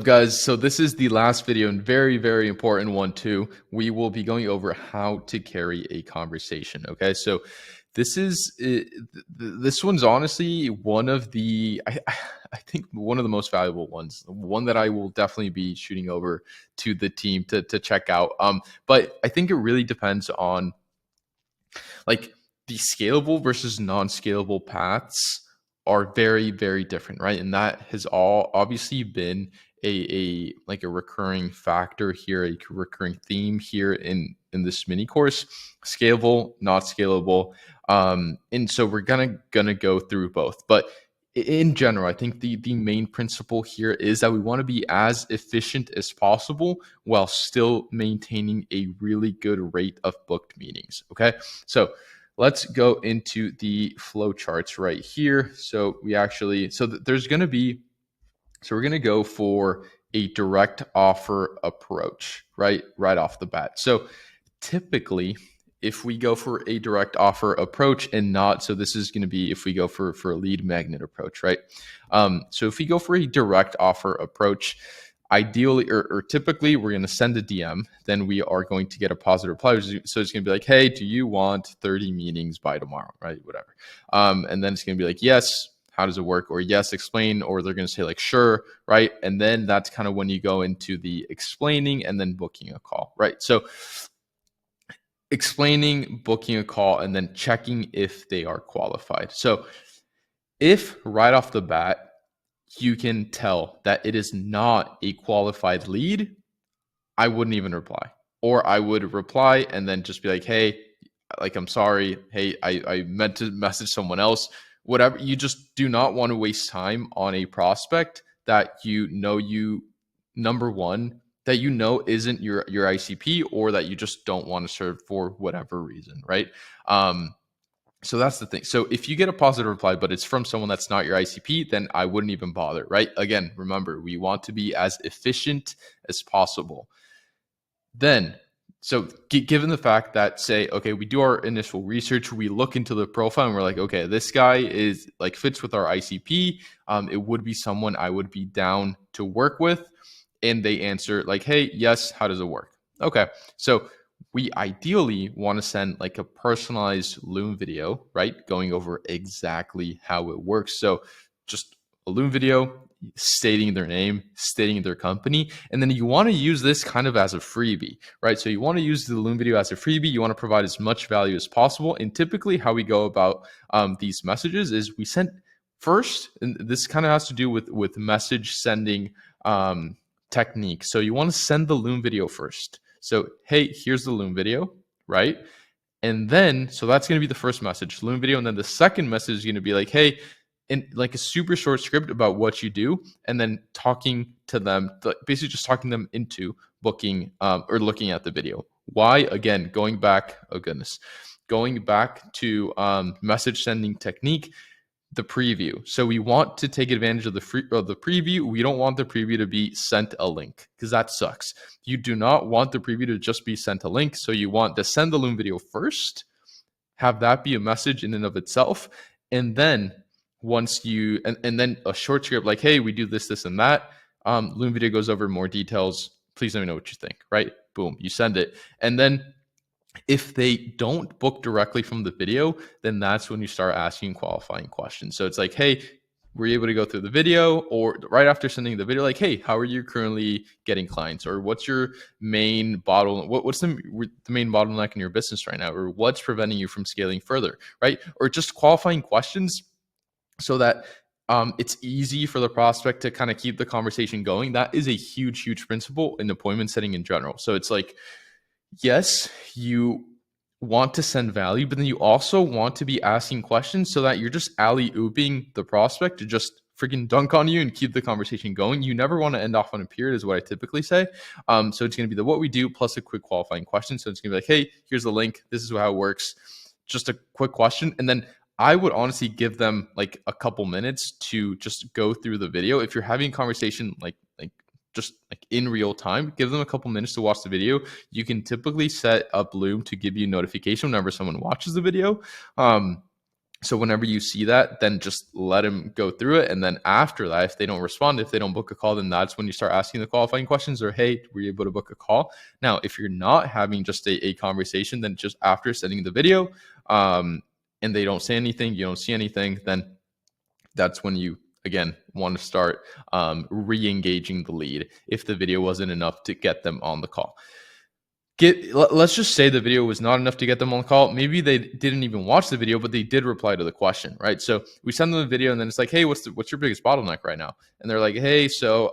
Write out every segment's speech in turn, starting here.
guys, so this is the last video and very, very important one too. We will be going over how to carry a conversation. Okay, so this one's honestly one of the I think one of the most valuable ones. One that I will definitely be shooting over to the team to check out. But I think it really depends on like the scalable versus non-scalable paths are very, very different, right? And that has all obviously been a like a recurring factor here, a recurring theme here in this mini course. Scalable, not scalable. And so we're gonna go through both. But in general, I think the main principle here is that we want to be as efficient as possible while still maintaining a really good rate of booked meetings. Okay. So let's go into the flow charts right here. So there's going to be, so we're going to go for a direct offer approach, right off the bat. So typically, if we go for a direct offer approach and not, so this is going to be if we go for a lead magnet approach, right? So if we go for a direct offer approach, ideally or typically we're going to send a DM, then we are going to get a positive reply. So it's going to be like, hey, do you want 30 meetings by tomorrow, right? Whatever. And then it's going to be like, yes, how does it work? Or yes, explain, or they're going to say like, sure, right? And then that's kind of when you go into the explaining and then booking a call, right? So explaining, booking a call, and then checking if they are qualified. So if right off the bat, you can tell that it is not a qualified lead, I wouldn't even reply. Or I would reply and then just be like, hey, like, I'm sorry. Hey, I meant to message someone else. Whatever. You just do not want to waste time on a prospect that number one, that isn't your ICP, or that you just don't want to serve for whatever reason, right? So that's the thing. So if you get a positive reply, but it's from someone that's not your ICP, then I wouldn't even bother, right? Again, remember, we want to be as efficient as possible. Then, so given the fact that, say, okay, we do our initial research, we look into the profile and we're like, okay, this guy is like fits with our ICP. It would be someone I would be down to work with. And they answer like, hey, yes, how does it work? Okay, so we ideally want to send like a personalized Loom video, right? Going over exactly how it works. So just a Loom video stating their name, stating their company, and then you want to use this kind of as a freebie, right? So you want to use the Loom video as a freebie. You want to provide as much value as possible. And typically how we go about these messages is we send first, and this kind of has to do with message sending technique. So you want to send the Loom video first. So, hey, here's the Loom video, right? And then, so that's going to be the first message, Loom video. And then the second message is going to be like, hey, in like a super short script about what you do, and then talking to them, basically just talking them into booking or looking at the video. Why? Again, going back to message sending technique, the preview. So we want to take advantage of the preview. We don't want the preview to be sent a link, because that sucks. You do not want the preview to just be sent a link. So you want to send the Loom video first, have that be a message in and of itself, and then once you and then a short script like, hey, we do this, and that. Loom video goes over more details. Please let me know what you think, right? Boom, you send it. And then if they don't book directly from the video, then that's when you start asking qualifying questions. So it's like, hey, were you able to go through the video? Or right after sending the video, like, hey, how are you currently getting clients? Or what's your main what's the main bottleneck in your business right now? Or what's preventing you from scaling further, right? Or just qualifying questions so that it's easy for the prospect to kind of keep the conversation going. That is a huge, huge principle in appointment setting in general. So it's like, yes, you want to send value, but then you also want to be asking questions so that you're just alley-ooping the prospect to just freaking dunk on you and keep the conversation going. You never want to end off on a period, is what I typically say. So it's going to be the what we do plus a quick qualifying question. So it's going to be like, hey, here's the link. This is how it works. Just a quick question. And then I would honestly give them like a couple minutes to just go through the video. If you're having a conversation just like in real time, give them a couple minutes to watch the video. You can typically set up Loom to give you notification whenever someone watches the video. So whenever you see that, then just let them go through it. And then after that, if they don't respond, if they don't book a call, then that's when you start asking the qualifying questions or, hey, were you able to book a call? Now, if you're not having just a conversation, then just after sending the video and they don't say anything, you don't see anything, then that's when you, again, want to start re-engaging the lead if the video wasn't enough to get them on the call. Let's just say the video was not enough to get them on the call. Maybe they didn't even watch the video, but they did reply to the question, right? So we send them the video, and then it's like, hey, what's your biggest bottleneck right now? And they're like, hey, so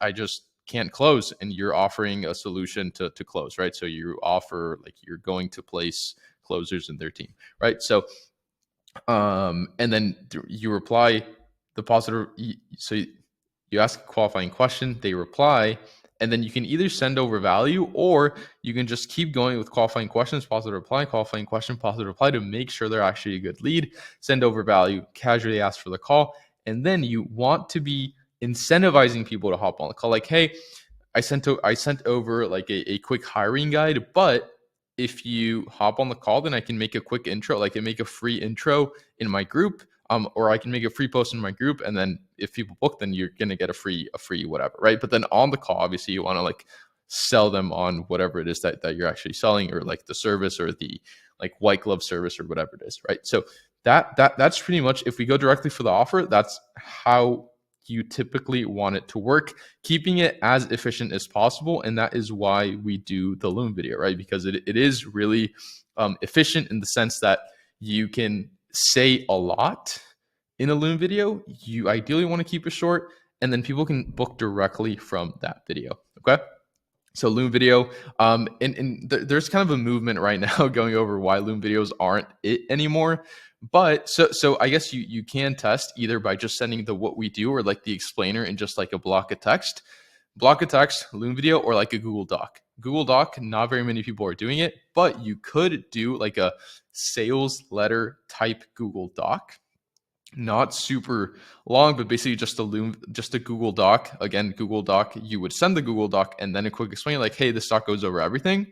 I just can't close, and you're offering a solution to close, right? So you offer, like, you're going to place closers in their team, right? So and then you reply the positive. So you ask a qualifying question, they reply, and then you can either send over value, or you can just keep going with qualifying questions, positive reply, qualifying question, positive reply, to make sure they're actually a good lead. Send over value, casually ask for the call, and then you want to be incentivizing people to hop on the call. Like, hey, I sent over like a quick hiring guide, but if you hop on the call, then I can make a quick intro, like I make a free intro in my group, or I can make a free post in my group, and then if people book, then you're gonna get a free whatever, right? But then on the call, obviously, you want to like sell them on whatever it is that you're actually selling, or like the service, or the like white glove service, or whatever it is, right? So that's pretty much, if we go directly for the offer, that's how you typically want it to work, keeping it as efficient as possible. And that is why we do the Loom video, right? Because it is really efficient in the sense that you can say a lot in a Loom video. You ideally want to keep it short, and then people can book directly from that video. Okay. So Loom video, and there's kind of a movement right now going over why Loom videos aren't it anymore. But so I guess you can test either by just sending the what we do, or like the explainer in just like a block of text, Loom video, or like a Google Doc. Google Doc, not very many people are doing it, but you could do like a sales letter type Google Doc. Not super long, but basically just a Google Doc. Again, Google Doc, you would send the Google Doc and then a quick explain, like, hey, this doc goes over everything.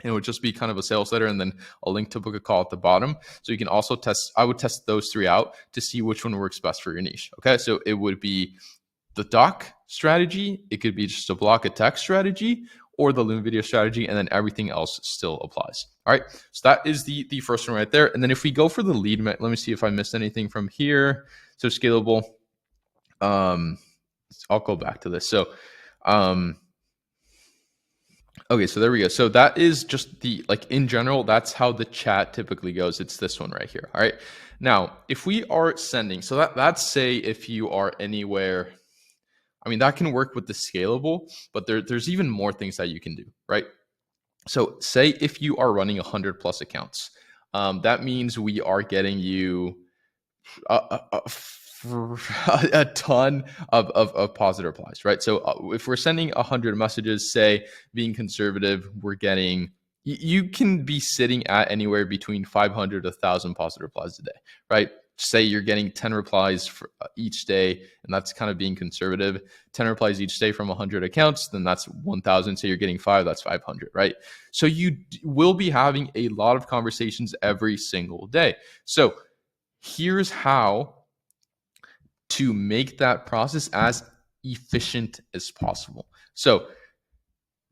And it would just be kind of a sales letter and then a link to book a call at the bottom. So you can also test, I would test those three out to see which one works best for your niche. Okay. So it would be the doc strategy, it could be just a block of text strategy, or the Loom video strategy, and then everything else still applies. All right, so that is the first one right there. And then if we go for the lead, let me see if I missed anything from here. So scalable, I'll go back to this. So okay, so there we go. So that is just the, like, in general, that's how the chat typically goes. It's this one right here. All right, now if we are sending, so that's say if you are anywhere, I mean, that can work with the scalable, but there's even more things that you can do, right? So say if you are running 100 plus accounts, that means we are getting you a ton of positive replies, right? So if we're sending 100 messages, say, being conservative, we're getting, you can be sitting at anywhere between 500 to 1,000 positive replies a day, right? Say you're getting 10 replies for each day, and that's kind of being conservative. 10 replies each day from 100 accounts, then that's 1,000. So you're getting 5, that's 500, right? So you will be having a lot of conversations every single day. So here's how to make that process as efficient as possible. So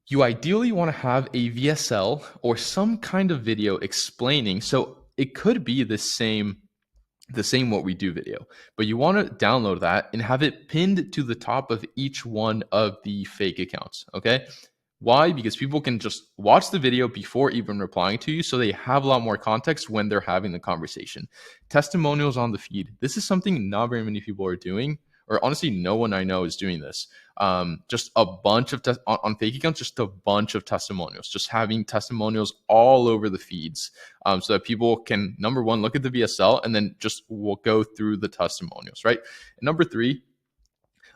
you ideally want to have a VSL or some kind of video explaining. So it could be the same what we do video, but you want to download that and have it pinned to the top of each one of the fake accounts. Okay. Why? Because people can just watch the video before even replying to you, so they have a lot more context when they're having the conversation. Testimonials on the feed. This is something not very many people are doing, or honestly, no one I know is doing this. Just a bunch of on fake accounts, just a bunch of testimonials, just having testimonials all over the feeds, so that people can, number one, look at the VSL and then just will go through the testimonials, right? And number three,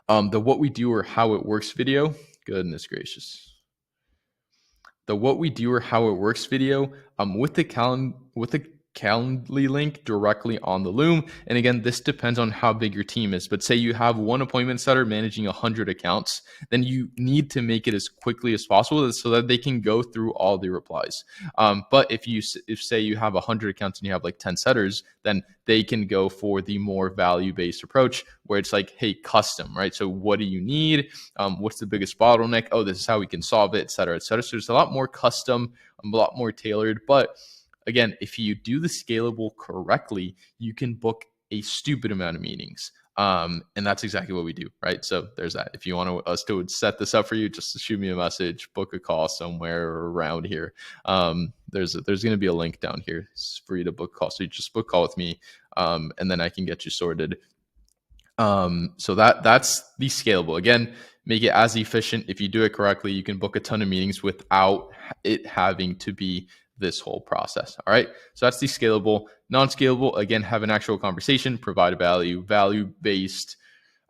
the what we do or how it works video. Goodness gracious. The what we do or how it works video, with the Calendly link directly on the Loom. And again, this depends on how big your team is. But say you have one appointment setter managing 100 accounts, then you need to make it as quickly as possible so that they can go through all the replies. But if say you have 100 accounts and you have like 10 setters, then they can go for the more value-based approach where it's like, hey, custom, right? So what do you need? What's the biggest bottleneck? Oh, this is how we can solve it, et cetera, et cetera. So there's a lot more custom, a lot more tailored. But again, if you do the scalable correctly, you can book a stupid amount of meetings. And that's exactly what we do, right? So there's that. If you want us to set this up for you, just shoot me a message, book a call somewhere around here. There's going to be a link down here for you to book a call. So you just book a call with me, and then I can get you sorted. So that's the scalable. Again, make it as efficient. If you do it correctly, you can book a ton of meetings without it having to be this whole process. All right. So that's the scalable. Non-scalable, again, have an actual conversation, provide a value-based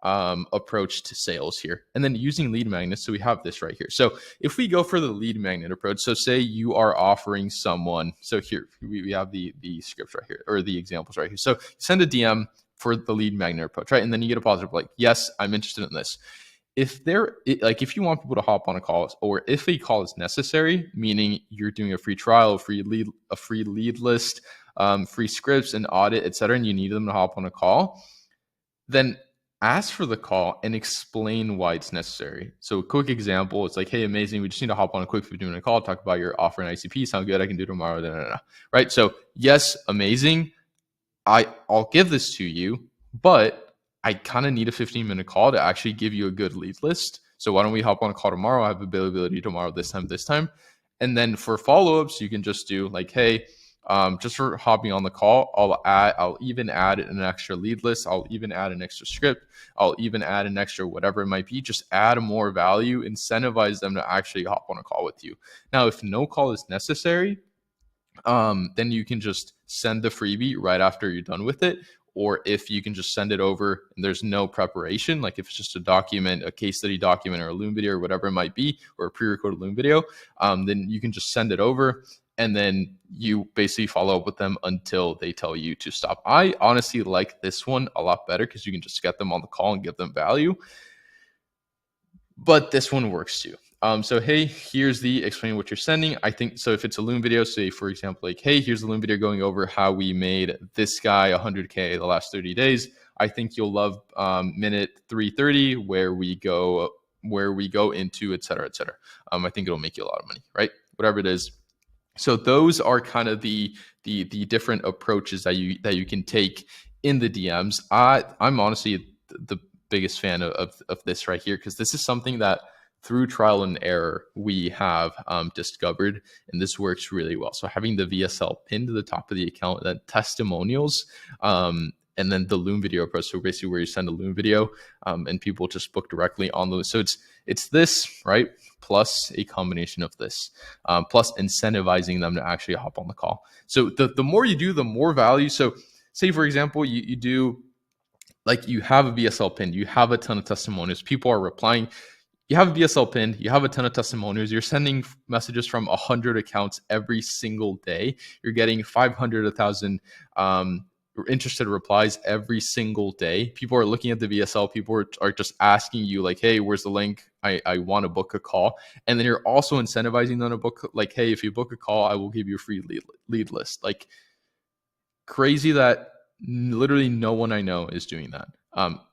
approach to sales here. And then using lead magnets. So we have this right here. So if we go for the lead magnet approach, so say you are offering someone, so here we have the scripts right here, or the examples right here. So send a DM for the lead magnet approach, right? And then you get a positive, like, yes, I'm interested in this. If you want people to hop on a call, or if a call is necessary, meaning you're doing a free trial, a free lead list, free scripts, and audit, etc., and you need them to hop on a call, then ask for the call and explain why it's necessary. So a quick example, it's like, hey, amazing, we just need to hop on a quick 15-minute call, talk about your offer and ICP. Sound good? I can do tomorrow. Right? So yes, amazing. I'll give this to you, but I kind of need a 15-minute call to actually give you a good lead list. So why don't we hop on a call tomorrow? I have availability tomorrow, this time. And then for follow-ups, you can just do like, hey, just for hopping on the call, I'll even add an extra lead list. I'll even add an extra script. I'll even add an extra whatever it might be. Just add more value, incentivize them to actually hop on a call with you. Now, if no call is necessary, then you can just send the freebie right after you're done with it. Or if you can just send it over and there's no preparation, like if it's just a document, a case study document, or a Loom video, or whatever it might be, or a pre-recorded Loom video, then you can just send it over and then you basically follow up with them until they tell you to stop. I honestly like this one a lot better because you can just get them on the call and give them value. But this one works too. So, hey, here's the explain what you're sending. I think, so if it's a Loom video, say, for example, like, hey, here's the Loom video going over how we made this guy 100K the last 30 days. I think you'll love minute 330 where we go into et cetera, et cetera. I think it'll make you a lot of money, right? Whatever it is. So those are kind of the different approaches that you can take in the DMs. I'm honestly the biggest fan of this right here, because this is something that through trial and error we have discovered, and this works really well. So having the VSL pinned to the top of the account, then testimonials, and then the Loom video approach. So basically where you send a Loom video and people just book directly on those. So it's this, right? Plus a combination of this, plus incentivizing them to actually hop on the call. So the more you do, the more value. So say, for example, you do, like, you have a VSL pinned, you have a ton of testimonials, people are replying. You have a VSL pinned, you have a ton of testimonials, you're sending messages from 100 accounts every single day. You're getting 500, 1,000 interested replies every single day. People are looking at the VSL. People are just asking you like, hey, where's the link? I want to book a call. And then you're also incentivizing them to book, like, hey, if you book a call, I will give you a free lead list. Like, crazy that literally no one I know is doing that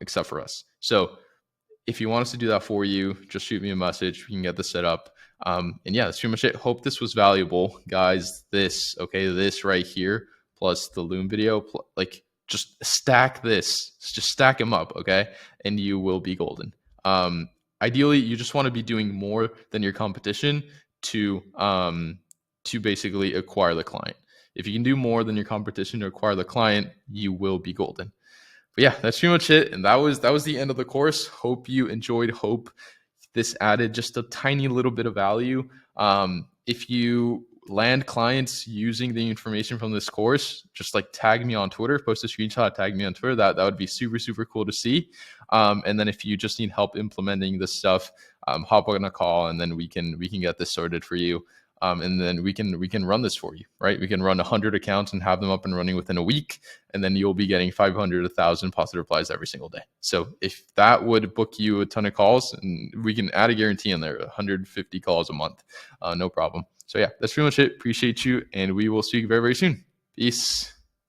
except for us. So if you want us to do that for you, just shoot me a message. We can get this set up. And yeah, that's pretty much it. Hope this was valuable, guys. This right here, plus the Loom video, like, just stack this. Just stack them up, okay? And you will be golden. Ideally, you just want to be doing more than your competition to basically acquire the client. If you can do more than your competition to acquire the client, you will be golden. But yeah, that's pretty much it. And that was the end of the course. Hope you enjoyed. Hope this added just a tiny little bit of value. If you land clients using the information from this course, just like tag me on Twitter, post a screenshot, tag me on Twitter. That would be super, super cool to see. And then if you just need help implementing this stuff, hop on a call and then we can get this sorted for you. and then we can run this for you, right? We can run 100 accounts and have them up and running within a week, and then you'll be getting 500, 1,000 positive replies every single day. So if that would book you a ton of calls, and we can add a guarantee in there, 150 calls a month, no problem. So yeah, that's pretty much it. Appreciate you, and we will see you very, very soon. Peace.